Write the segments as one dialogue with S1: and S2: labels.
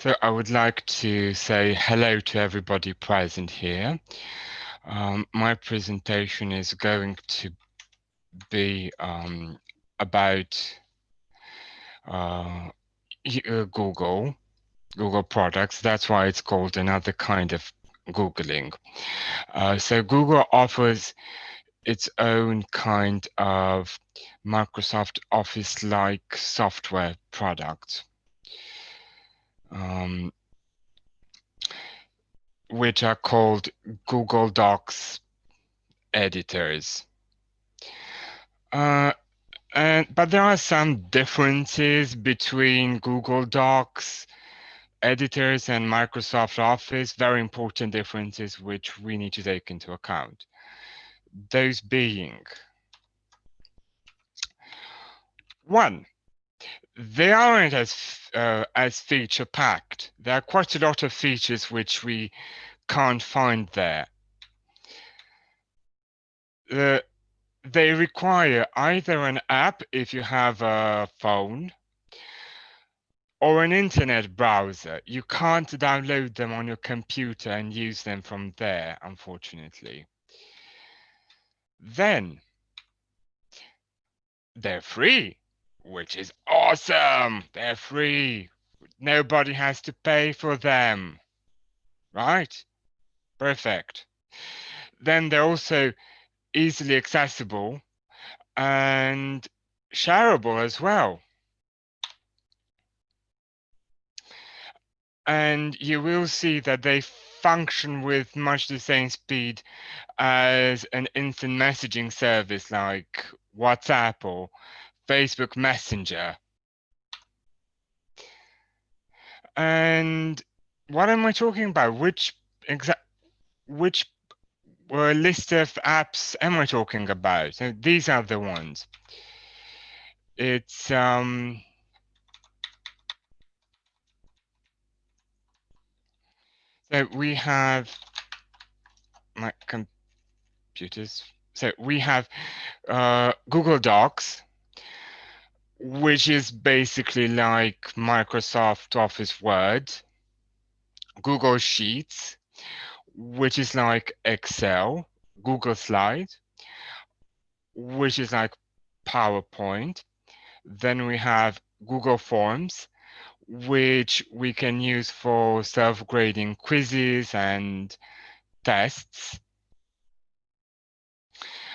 S1: So I would like to say hello to everybody present here. My presentation is going to be about Google products. That's why it's called another kind of Googling. So Google offers its own kind of Microsoft Office-like software product, which are called Google Docs editors. But there are some differences between Google Docs editors and Microsoft Office, very important differences which we need to take into account. Those being, one, they aren't as feature-packed. There are quite a lot of features which we can't find there. They require either an app if you have a phone or an internet browser. You can't download them on your computer and use them from there, unfortunately. Then they're free, which is awesome. They're free. Nobody has to pay for them. Right? Perfect. Then they're also easily accessible and shareable as well. And you will see that they function with much the same speed as an instant messaging service like WhatsApp or Facebook Messenger. And what am I talking about? Which list of apps am I talking about? So these are the ones. It's so we have my computers. So we have Google Docs, which is basically like Microsoft Office Word. Google Sheets, which is like Excel. Google Slides, which is like PowerPoint. Then we have Google Forms, which we can use for self-grading quizzes and tests.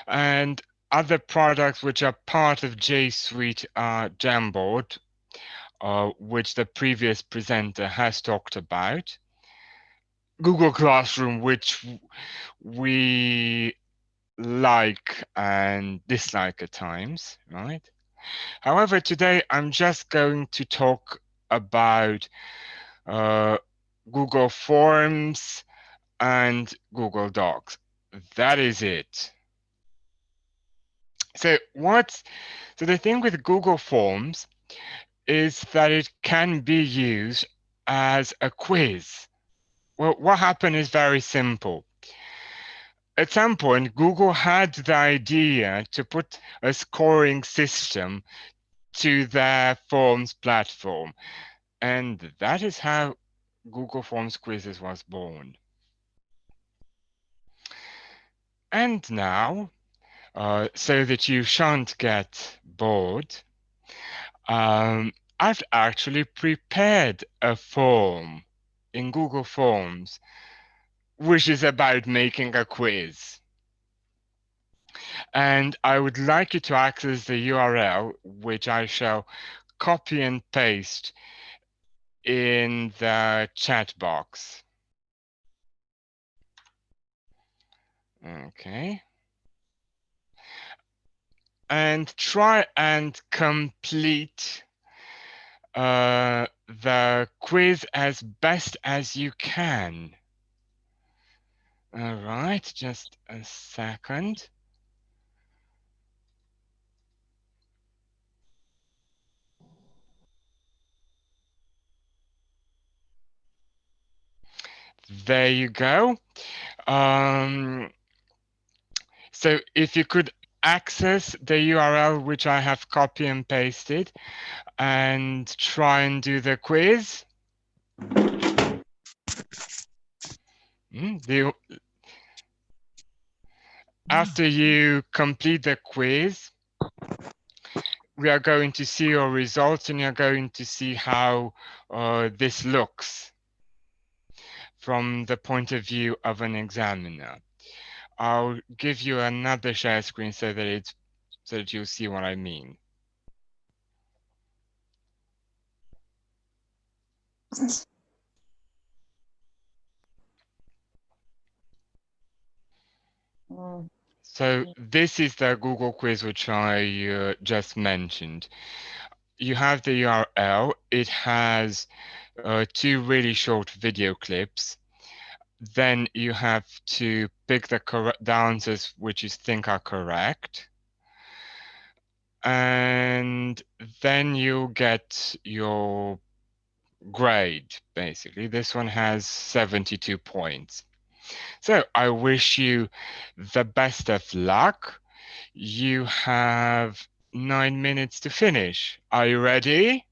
S1: And other products which are part of G Suite are Jamboard, which the previous presenter has talked about. Google Classroom, which we like and dislike at times, right? However, today I'm just going to talk about Google Forms and Google Docs. That is it. So the thing with Google Forms is that it can be used as a quiz. Well, what happened is very simple. At some point, Google had the idea to put a scoring system to their Forms platform. And that is how Google Forms Quizzes was born. And now, so that you shan't get bored, I've actually prepared a form in Google Forms, which is about making a quiz. And I would like you to access the URL, which I shall copy and paste in the chat box. Okay. And try and complete the quiz as best as you can. All right, just a second. There you go. So if you could access the URL which I have copy and pasted and try and do the quiz. After you complete the quiz, we are going to see your results and you're going to see how this looks from the point of view of an examiner. I'll give you another share screen so that you'll see what I mean. So this is the Google quiz which I just mentioned. You have the URL. It has 2 really short video clips. Then you have to pick the answers which you think are correct. And then you get your grade, basically. This one has 72 points. So I wish you the best of luck. You have 9 minutes to finish. Are you ready?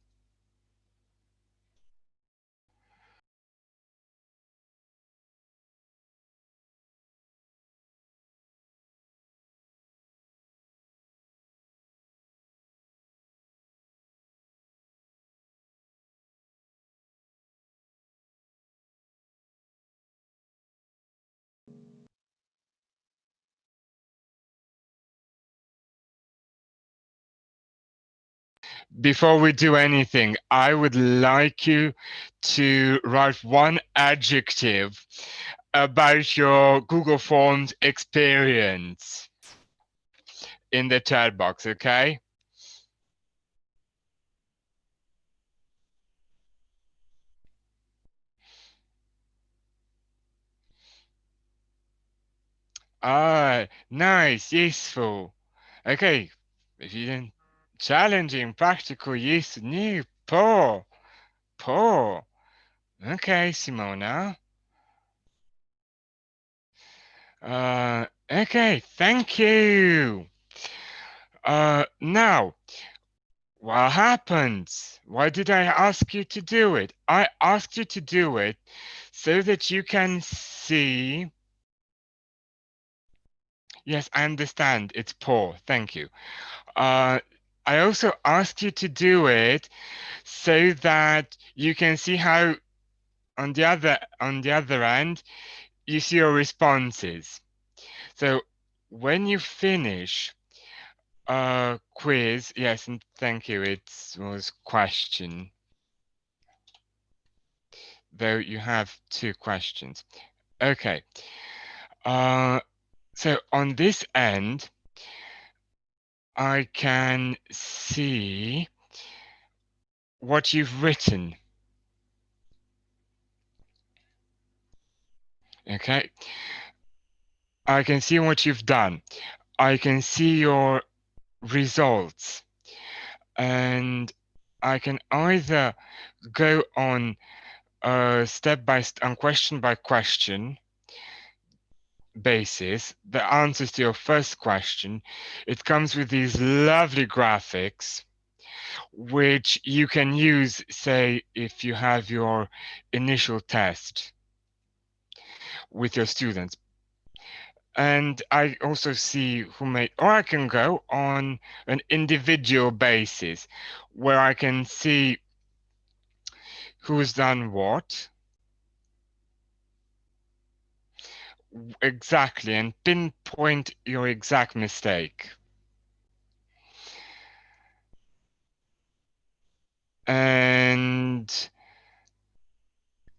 S1: Before we do anything, I would like you to write one adjective about your Google Forms experience in the chat box, okay? Ah, nice, useful. Okay, if you didn't, challenging, practical, useful, new, poor. Okay, Simona. Okay, thank you. Now, what happened? Why did I ask you to do it? I asked you to do it so that you can see. Yes, I understand. It's poor. Thank you. I also asked you to do it so that you can see how on the other end you see your responses. So when you finish quiz, yes, and thank you, it was question, though you have 2 questions. Okay, so on this end, I can see what you've written. Okay, I can see what you've done. I can see your results, and I can either go on step by step, on question by question basis, the answers to your first question. It comes with these lovely graphics, which you can use, say, if you have your initial test with your students. And I also see who made, or I can go on an individual basis where I can see who's done what exactly and pinpoint your exact mistake. And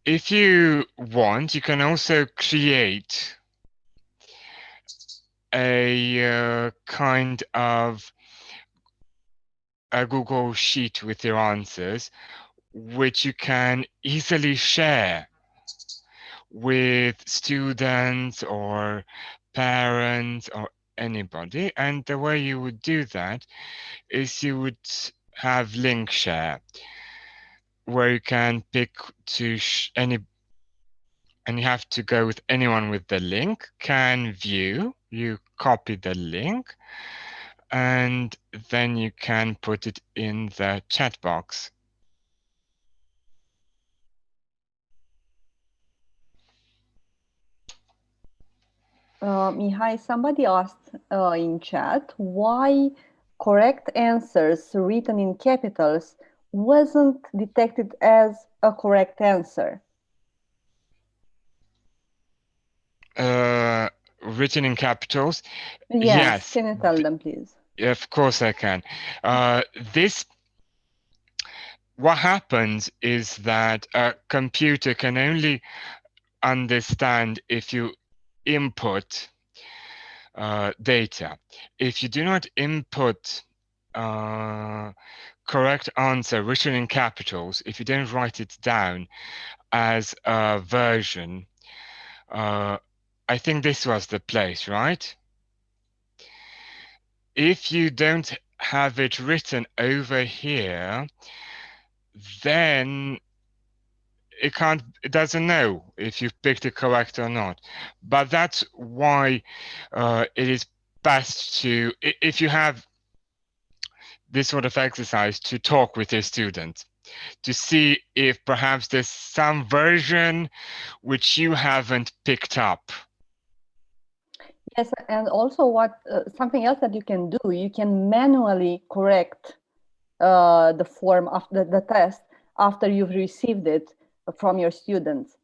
S1: if you want, you can also create a kind of a Google Sheet with your answers, which you can easily share with students or parents or anybody. And the way you would do that is you would have link share, where you can pick to any, and you have to go with anyone with the link, can view, you copy the link, and then you can put it in the chat box.
S2: Mihai, somebody asked in chat why correct answers written in capitals wasn't detected as a correct answer.
S1: Written in capitals?
S2: Yes. Can you tell them, please?
S1: Of course I can. What happens is that a computer can only understand if you input data. If you do not input correct answer written in capitals, if you don't write it down as a version, I think this was the place, right? If you don't have it written over here, then it doesn't know if you've picked it correct or not. But that's why it is best to, if you have this sort of exercise, to talk with your students to see if perhaps there's some version which you haven't picked up.
S2: Yes, and also something else that you can do, you can manually correct the form of the test after you've received it from your students.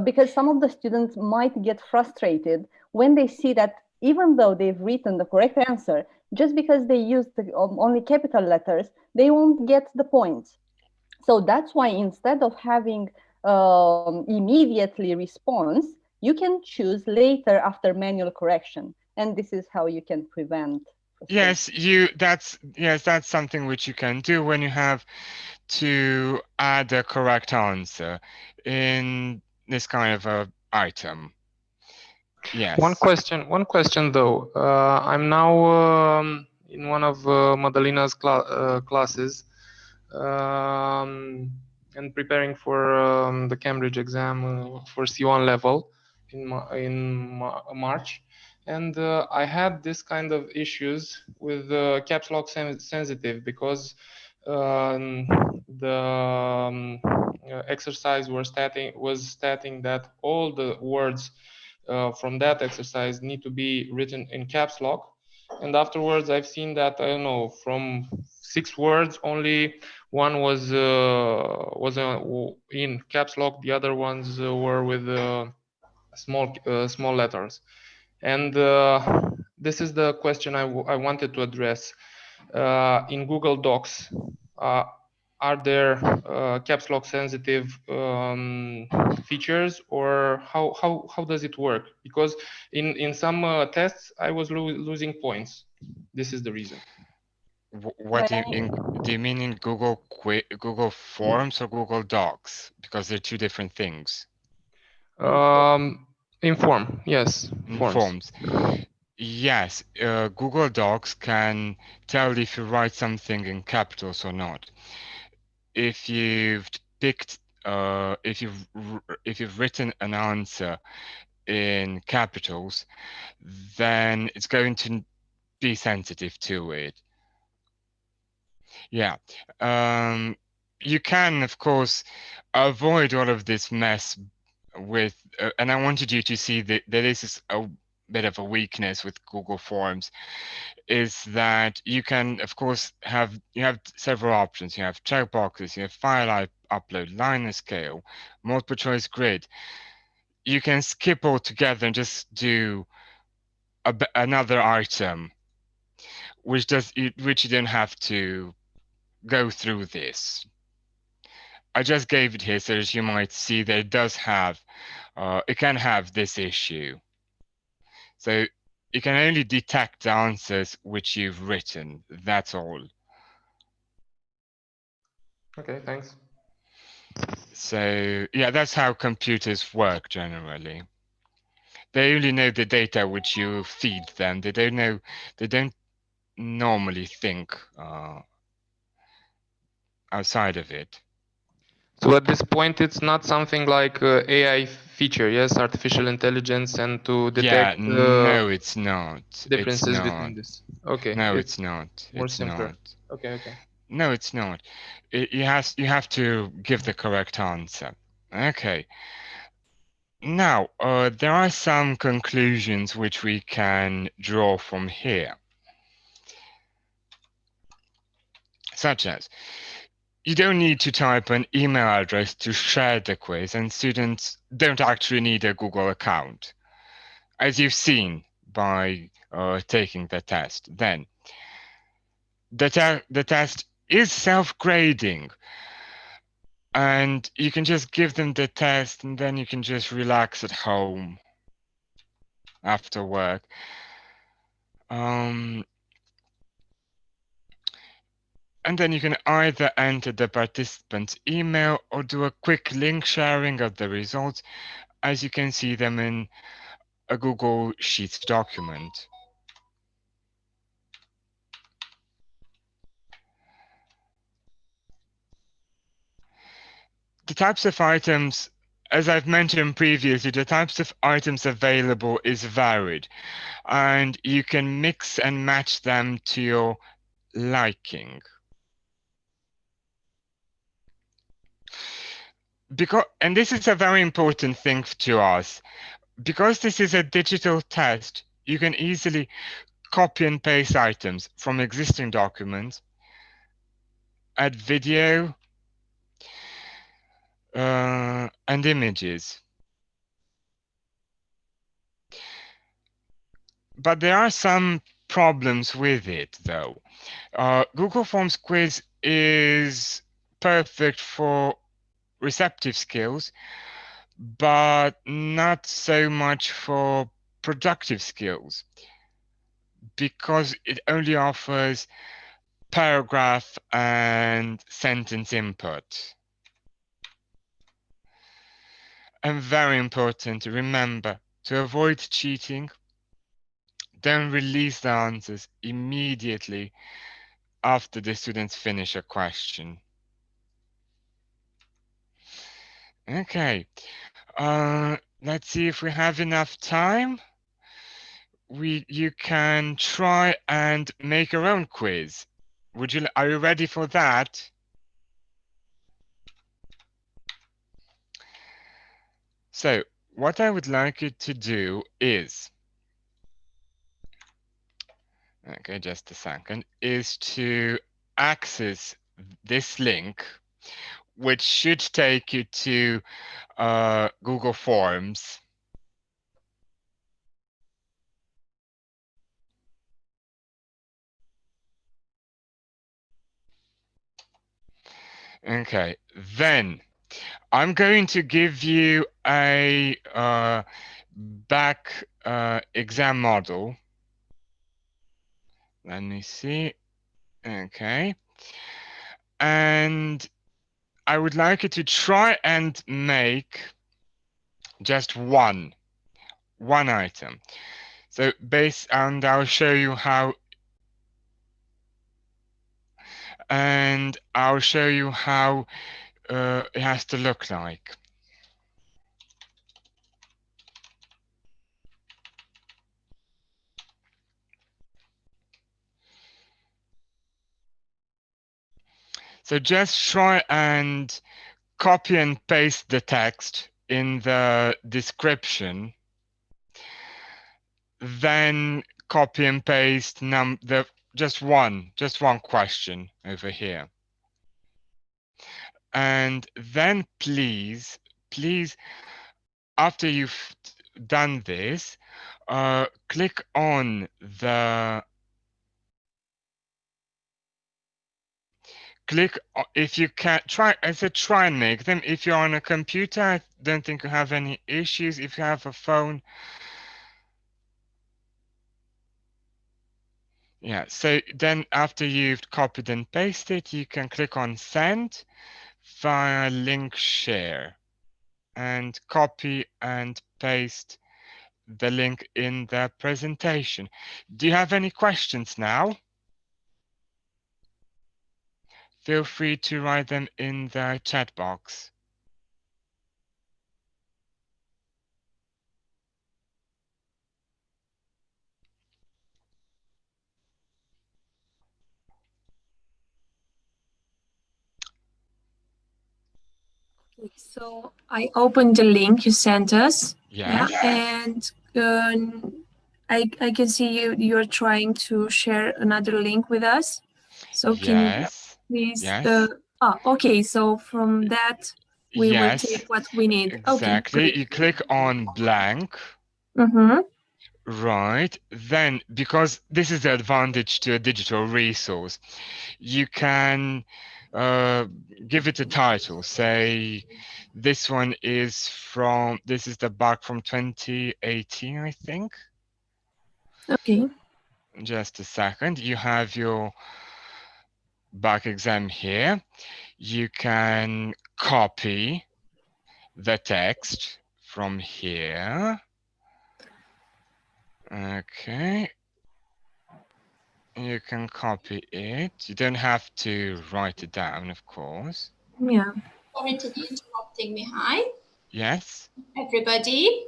S2: Because some of the students might get frustrated when they see that even though they've written the correct answer, just because they used only capital letters, they won't get the points. So that's why instead of having immediately response, you can choose later after manual correction. And this is how you can prevent.
S1: Yes, that's something which you can do when you have to add a correct answer in this kind of a item. Yes.
S3: One question though. I'm now in one of Madalina's classes and preparing for the Cambridge exam for C1 level in March. And I had this kind of issues with caps lock sensitive because the exercise was stating that all the words from that exercise need to be written in caps lock. And afterwards, I've seen that, I don't know, from 6 words, only one was in caps lock. The other ones were with small letters. And this is the question I wanted to address. In Google Docs, are there caps lock sensitive features, or how does it work? Because in some tests I was losing points. This is the reason.
S1: What do you mean in Google Forms or Google Docs? Because they're two different things.
S3: In form, yes.
S1: In forms. Yes, Google Docs can tell if you write something in capitals or not. If you've picked, if you've written an answer in capitals, then it's going to be sensitive to it. Yeah, you can, of course, avoid all of this mess with, and I wanted you to see that this is a bit of a weakness with Google Forms, is that you can, of course, have several options. You have checkboxes, you have file upload, line scale, multiple choice grid. You can skip altogether and just do another item, which you don't have to go through this. I just gave it here so that you might see that it does have, it can have this issue. So you can only detect the answers which you've written. That's all.
S3: Okay, thanks.
S1: So yeah, that's how computers work generally. They only know the data which you feed them. They don't normally think outside of it.
S3: So at this point, it's not something like AI feature, yes, artificial intelligence, and to detect.
S1: Yeah, no, it's not.
S3: Differences between this. Okay.
S1: No, it's not.
S3: More simpler. Okay, okay.
S1: No, it's not. You have to give the correct answer. Okay. Now, there are some conclusions which we can draw from here, such as you don't need to type an email address to share the quiz, and students don't actually need a Google account, as you've seen by taking the test. Then, the test is self-grading, and you can just give them the test, and then you can just relax at home after work. And then you can either enter the participant's email or do a quick link sharing of the results, as you can see them in a Google Sheets document. The types of items, as I've mentioned previously, the types of items available is varied, and you can mix and match them to your liking. And this is a very important thing to us. Because this is a digital test, you can easily copy and paste items from existing documents, add video, and images. But there are some problems with it, though. Google Forms quiz is perfect for receptive skills, but not so much for productive skills, because it only offers paragraph and sentence input. And very important, remember to avoid cheating. Don't release the answers immediately after the students finish a question. Okay, let's see if we have enough time. You can try and make your own quiz. Are you ready for that? So what I would like you to do is, okay, just a second, is to access this link, which should take you to Google Forms. Okay, then I'm going to give you a back exam model. Let me see. Okay. And I would like you to try and make just one item. So I'll show you how, and I'll show you how it has to look like. So just try and copy and paste the text in the description, then copy and paste just one question over here. And then please, after you've done this, click on the if you can try and make them. If you're on a computer, I don't think you have any issues. If you have a phone, yeah, so then after you've copied and pasted, you can click on send via link share and copy and paste the link in the presentation. Do you have any questions now? Feel free to write them in the chat box.
S4: Okay, so I opened the link you sent us.
S1: Yes.
S4: Yeah, and I can see you're trying to share another link with us. So can you please?
S1: Yes.
S4: Okay. So from that we will take what we need.
S1: Exactly.
S4: Okay,
S1: You click on blank.
S4: Mm-hmm.
S1: Right. Then, because this is the advantage to a digital resource, you can give it a title. Say, this one is from, this is the back from 2018, I think.
S4: Okay.
S1: Just a second. You have your back exam here. You can copy the text from here. Okay. You can copy it. You don't have to write it down, of course.
S4: Yeah.
S5: Sorry to be interrupting, Mihai.
S1: Yes.
S5: Everybody.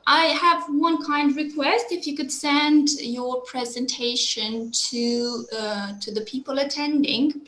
S5: I have one kind request. If you could send your presentation to the people attending,